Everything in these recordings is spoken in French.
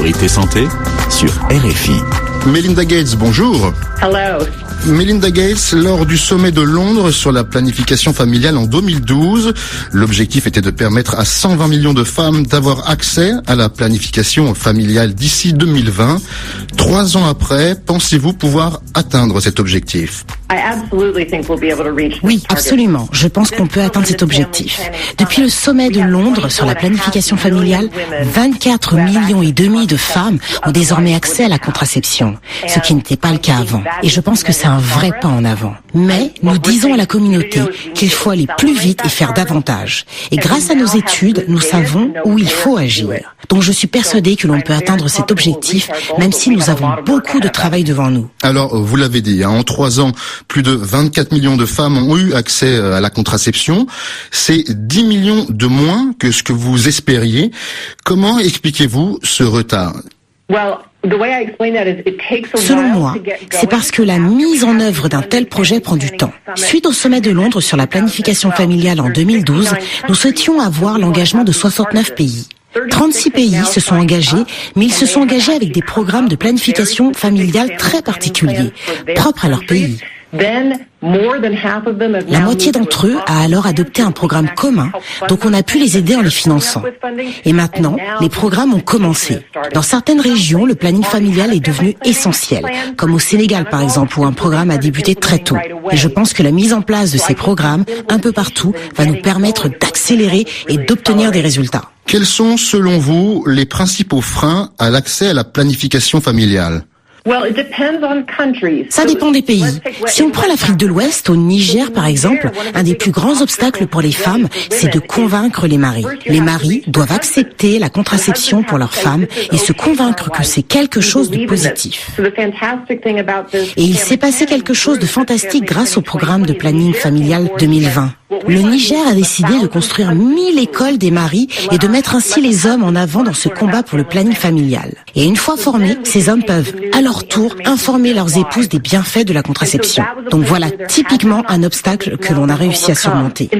Priorité Santé sur RFI. Melinda Gates, bonjour. Hello. Melinda Gates, lors du sommet de Londres sur la planification familiale en 2012, l'objectif était de permettre à 120 millions de femmes d'avoir accès à la planification familiale d'ici 2020. 3 ans après, pensez-vous pouvoir atteindre cet objectif ? Oui, absolument. Je pense qu'on peut atteindre cet objectif. Depuis le sommet de Londres sur la planification familiale, 24 millions et demi de femmes ont désormais accès à la contraception, ce qui n'était pas le cas avant. Et je pense que c'est un vrai pas en avant. Mais nous disons à la communauté qu'il faut aller plus vite et faire davantage. Et grâce à nos études, nous savons où il faut agir. Donc je suis persuadée que l'on peut atteindre cet objectif, même si nous avons beaucoup de travail devant nous. Alors, vous l'avez dit, en 3 ans, plus de 24 millions de femmes ont eu accès à la contraception. C'est 10 millions de moins que ce que vous espériez. Comment expliquez-vous ce retard ? Selon moi, c'est parce que la mise en œuvre d'un tel projet prend du temps. Suite au sommet de Londres sur la planification familiale en 2012, nous souhaitions avoir l'engagement de 69 pays. 36 pays se sont engagés, mais ils se sont engagés avec des programmes de planification familiale très particuliers, propres à leur pays. La moitié d'entre eux a alors adopté un programme commun, donc on a pu les aider en les finançant. Et maintenant, les programmes ont commencé. Dans certaines régions, le planning familial est devenu essentiel, comme au Sénégal par exemple, où un programme a débuté très tôt. Et je pense que la mise en place de ces programmes, un peu partout, va nous permettre d'accélérer et d'obtenir des résultats. Quels sont, selon vous, les principaux freins à l'accès à la planification familiale ? Ça dépend des pays. Si on prend l'Afrique de l'Ouest, au Niger par exemple, un des plus grands obstacles pour les femmes, c'est de convaincre les maris. Les maris doivent accepter la contraception pour leurs femmes et se convaincre que c'est quelque chose de positif. Et il s'est passé quelque chose de fantastique grâce au programme de planning familial 2020. Le Niger a décidé de construire 1000 écoles des maris et de mettre ainsi les hommes en avant dans ce combat pour le planning familial. Et une fois formés, ces hommes peuvent, à leur tour, informer leurs épouses des bienfaits de la contraception. Donc voilà typiquement un obstacle que l'on a réussi à surmonter.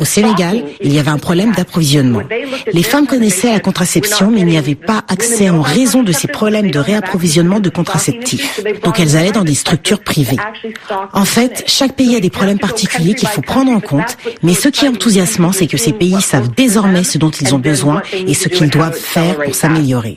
Au Sénégal, il y avait un problème d'approvisionnement. Les femmes connaissaient la contraception, mais n'y avaient pas accès en raison de ces problèmes de réapprovisionnement de contraceptifs. Donc elles allaient dans des structures privées. En fait, chaque pays a des problèmes particuliers qu'il faut prendre en compte, mais ce qui est enthousiasmant, c'est que ces pays savent désormais ce dont ils ont besoin et ce qu'ils doivent faire pour s'améliorer.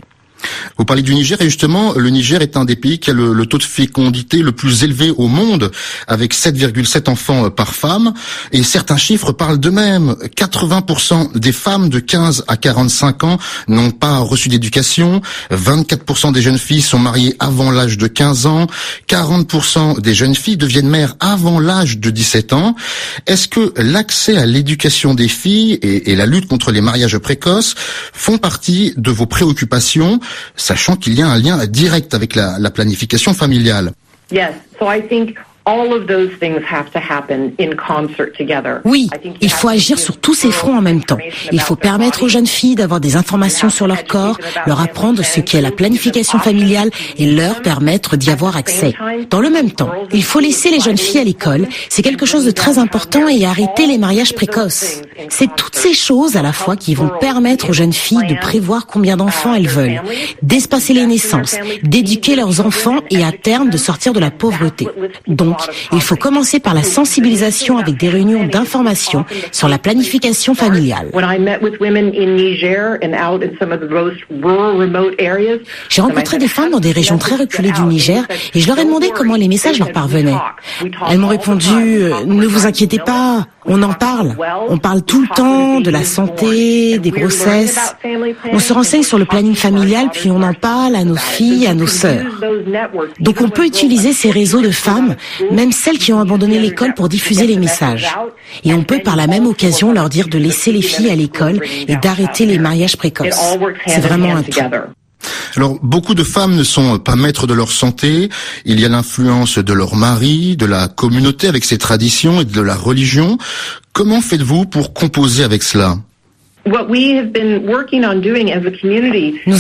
Vous parlez du Niger et justement, le Niger est un des pays qui a le taux de fécondité le plus élevé au monde, avec 7,7 enfants par femme. Et certains chiffres parlent d'eux-mêmes. 80% des femmes de 15 à 45 ans n'ont pas reçu d'éducation. 24% des jeunes filles sont mariées avant l'âge de 15 ans. 40% des jeunes filles deviennent mères avant l'âge de 17 ans. Est-ce que l'accès à l'éducation des filles et la lutte contre les mariages précoces font partie de vos préoccupations, sachant qu'il y a un lien direct avec la planification familiale? Oui, il faut agir sur tous ces fronts en même temps. Il faut permettre aux jeunes filles d'avoir des informations sur leur corps, leur apprendre ce qu'est la planification familiale et leur permettre d'y avoir accès. Dans le même temps, il faut laisser les jeunes filles à l'école. C'est quelque chose de très important et arrêter les mariages précoces. C'est toutes ces choses à la fois qui vont permettre aux jeunes filles de prévoir combien d'enfants elles veulent, d'espacer les naissances, d'éduquer leurs enfants et à terme de sortir de la pauvreté. Donc, il faut commencer par la sensibilisation avec des réunions d'information sur la planification familiale. J'ai rencontré des femmes dans des régions très reculées du Niger et je leur ai demandé comment les messages leur parvenaient. Elles m'ont répondu « Ne vous inquiétez pas, on en parle. On parle tout le temps de la santé, des grossesses. On se renseigne sur le planning familial puis on en parle à nos filles, à nos sœurs. » Donc on peut utiliser ces réseaux de femmes, même celles qui ont abandonné l'école pour diffuser les messages. Et on peut par la même occasion leur dire de laisser les filles à l'école et d'arrêter les mariages précoces. C'est vraiment un tout. Alors, beaucoup de femmes ne sont pas maîtres de leur santé. Il y a l'influence de leur mari, de la communauté avec ses traditions et de la religion. Comment faites-vous pour composer avec cela ? Nous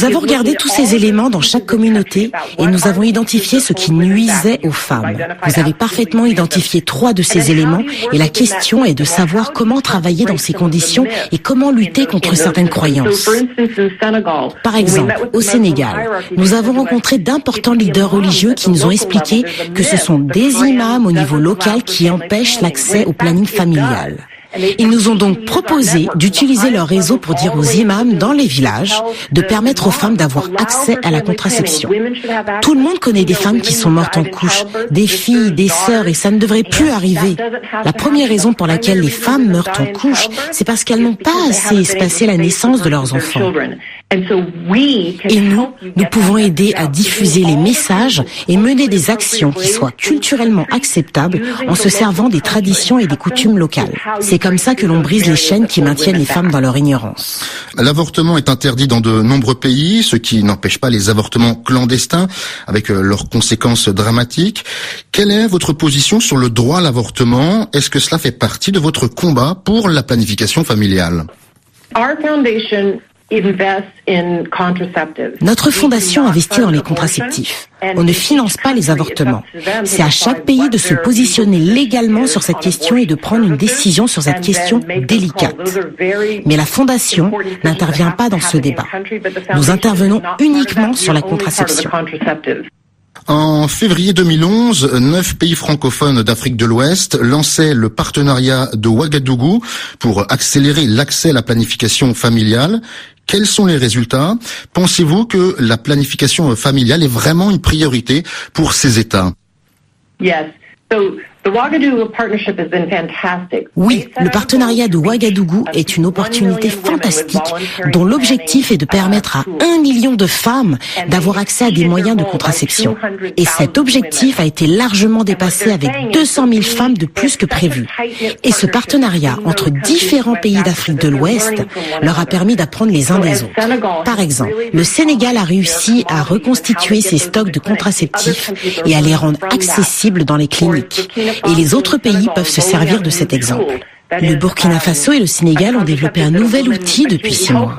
avons regardé tous ces éléments dans chaque communauté et nous avons identifié ce qui nuisait aux femmes. Vous avez parfaitement identifié 3 de ces éléments et la question est de savoir comment travailler dans ces conditions et comment lutter contre certaines croyances. Par exemple, au Sénégal, nous avons rencontré d'importants leaders religieux qui nous ont expliqué que ce sont des imams au niveau local qui empêchent l'accès au planning familial. Ils nous ont donc proposé d'utiliser leur réseau pour dire aux imams dans les villages de permettre aux femmes d'avoir accès à la contraception. Tout le monde connaît des femmes qui sont mortes en couche, des filles, des sœurs, et ça ne devrait plus arriver. La première raison pour laquelle les femmes meurent en couche, c'est parce qu'elles n'ont pas assez espacé la naissance de leurs enfants. Et nous pouvons aider à diffuser les messages et mener des actions qui soient culturellement acceptables en se servant des traditions et des coutumes locales. C'est comme ça que l'on brise les chaînes qui maintiennent les femmes dans leur ignorance. L'avortement est interdit dans de nombreux pays, ce qui n'empêche pas les avortements clandestins, avec leurs conséquences dramatiques. Quelle est votre position sur le droit à l'avortement? Est-ce que cela fait partie de votre combat pour la planification familiale? Notre fondation investit dans les contraceptifs. On ne finance pas les avortements. C'est à chaque pays de se positionner légalement sur cette question et de prendre une décision sur cette question délicate. Mais la fondation n'intervient pas dans ce débat. Nous intervenons uniquement sur la contraception. En février 2011, 9 pays francophones d'Afrique de l'Ouest lançaient le partenariat de Ouagadougou pour accélérer l'accès à la planification familiale. Quels sont les résultats? Pensez-vous que la planification familiale est vraiment une priorité pour ces États? Oui, le partenariat de Ouagadougou est une opportunité fantastique dont l'objectif est de permettre à 1 million de femmes d'avoir accès à des moyens de contraception. Et cet objectif a été largement dépassé avec 200 000 femmes de plus que prévu. Et ce partenariat entre différents pays d'Afrique de l'Ouest leur a permis d'apprendre les uns des autres. Par exemple, le Sénégal a réussi à reconstituer ses stocks de contraceptifs et à les rendre accessibles dans les cliniques. Et les autres pays peuvent se servir de cet exemple. Le Burkina Faso et le Sénégal ont développé un nouvel outil depuis 6 mois.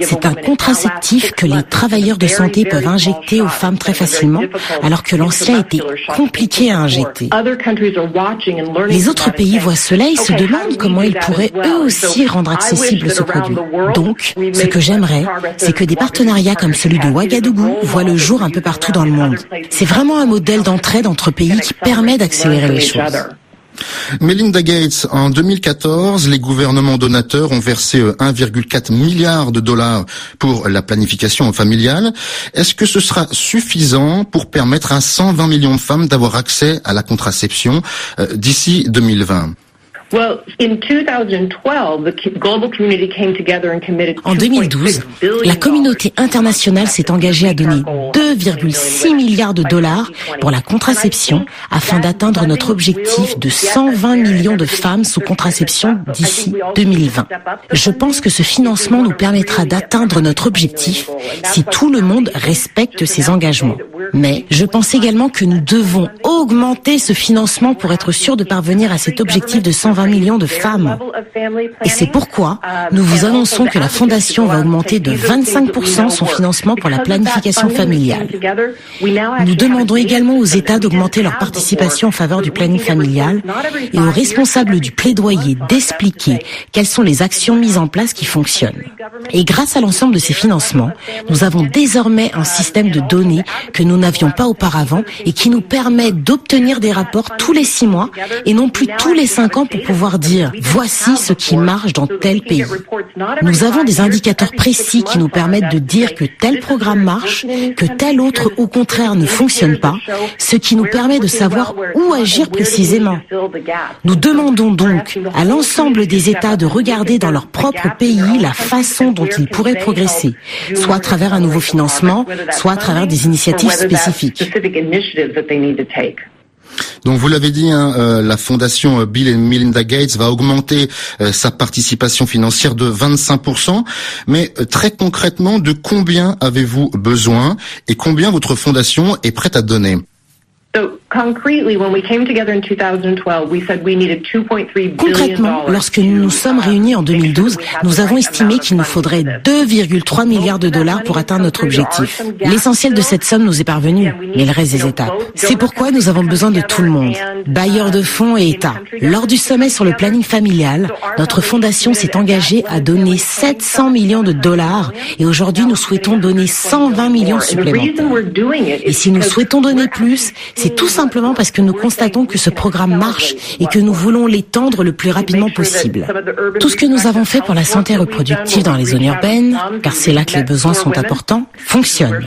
C'est un contraceptif que les travailleurs de santé peuvent injecter aux femmes très facilement, alors que l'ancien était compliqué à injecter. Les autres pays voient cela et se demandent comment ils pourraient eux aussi rendre accessible ce produit. Donc, ce que j'aimerais, c'est que des partenariats comme celui de Ouagadougou voient le jour un peu partout dans le monde. C'est vraiment un modèle d'entraide entre pays qui permet d'accélérer les choses. Melinda Gates, en 2014, les gouvernements donateurs ont versé 1,4 milliard de dollars pour la planification familiale. Est-ce que ce sera suffisant pour permettre à 120 millions de femmes d'avoir accès à la contraception d'ici 2020? En 2012, la communauté internationale s'est engagée à donner 2,6 milliards de dollars pour la contraception afin d'atteindre notre objectif de 120 millions de femmes sous contraception d'ici 2020. Je pense que ce financement nous permettra d'atteindre notre objectif si tout le monde respecte ses engagements. Mais je pense également que nous devons augmenter ce financement pour être sûrs de parvenir à cet objectif de 120 millions de femmes. Et c'est pourquoi nous vous annonçons que la Fondation va augmenter de 25% son financement pour la planification familiale. Nous demandons également aux États d'augmenter leur participation en faveur du planning familial et aux responsables du plaidoyer d'expliquer quelles sont les actions mises en place qui fonctionnent. Et grâce à l'ensemble de ces financements, nous avons désormais un système de données que nous n'avions pas auparavant et qui nous permet d'obtenir des rapports tous les 6 mois et non plus tous les 5 ans pour pouvoir dire « voici ce qui marche dans tel pays ». Nous avons des indicateurs précis qui nous permettent de dire que tel programme marche, que tel autre au contraire ne fonctionne pas, ce qui nous permet de savoir où agir précisément. Nous demandons donc à l'ensemble des États de regarder dans leur propre pays la façon dont ils pourraient progresser, soit à travers un nouveau financement, soit à travers des initiatives spécifiques. Donc vous l'avez dit, la fondation Bill et Melinda Gates va augmenter sa participation financière de 25%. Mais très concrètement, de combien avez-vous besoin et combien votre fondation est prête à donner? Concrètement, lorsque nous nous sommes réunis en 2012, nous avons estimé qu'il nous faudrait 2,3 milliards de dollars pour atteindre notre objectif. L'essentiel de cette somme nous est parvenu, mais il reste des étapes. C'est pourquoi nous avons besoin de tout le monde, bailleurs de fonds et États. Lors du sommet sur le planning familial, notre fondation s'est engagée à donner 700 millions de dollars et aujourd'hui nous souhaitons donner 120 millions supplémentaires. Et si nous souhaitons donner plus, c'est tout simplement parce que nous constatons que ce programme marche et que nous voulons l'étendre le plus rapidement possible. Tout ce que nous avons fait pour la santé reproductive dans les zones urbaines, car c'est là que les besoins sont importants, fonctionne.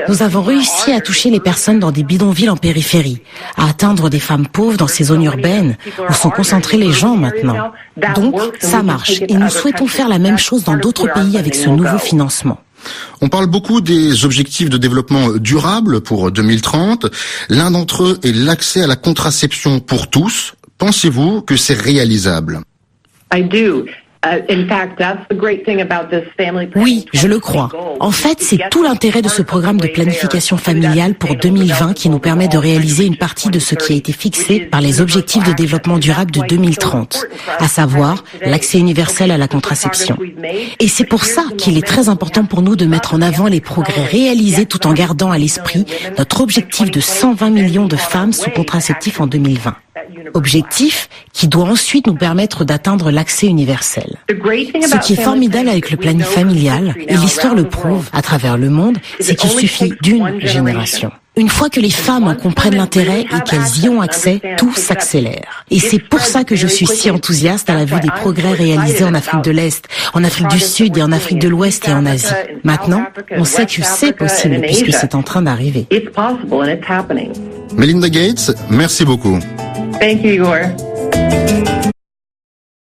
Nous avons réussi à toucher les personnes dans des bidonvilles en périphérie, à atteindre des femmes pauvres dans ces zones urbaines où sont concentrés les gens maintenant. Donc, ça marche et nous souhaitons faire la même chose dans d'autres pays avec ce nouveau financement. On parle beaucoup des objectifs de développement durable pour 2030. L'un d'entre eux est l'accès à la contraception pour tous. Pensez-vous que c'est réalisable? Oui, je le crois. En fait, c'est tout l'intérêt de ce programme de planification familiale pour 2020 qui nous permet de réaliser une partie de ce qui a été fixé par les objectifs de développement durable de 2030, à savoir l'accès universel à la contraception. Et c'est pour ça qu'il est très important pour nous de mettre en avant les progrès réalisés tout en gardant à l'esprit notre objectif de 120 millions de femmes sous contraceptif en 2020. Objectif qui doit ensuite nous permettre d'atteindre l'accès universel. Ce qui est formidable avec le planning familial, et l'histoire le prouve à travers le monde, c'est qu'il suffit d'une génération. Une fois que les femmes en comprennent l'intérêt et qu'elles y ont accès, tout s'accélère. Et c'est pour ça que je suis si enthousiaste à la vue des progrès réalisés en Afrique de l'Est, en Afrique du Sud et en Afrique de l'Ouest et en Asie. Maintenant, on sait que c'est possible puisque c'est en train d'arriver. Melinda Gates, merci beaucoup. Thank you, Igor.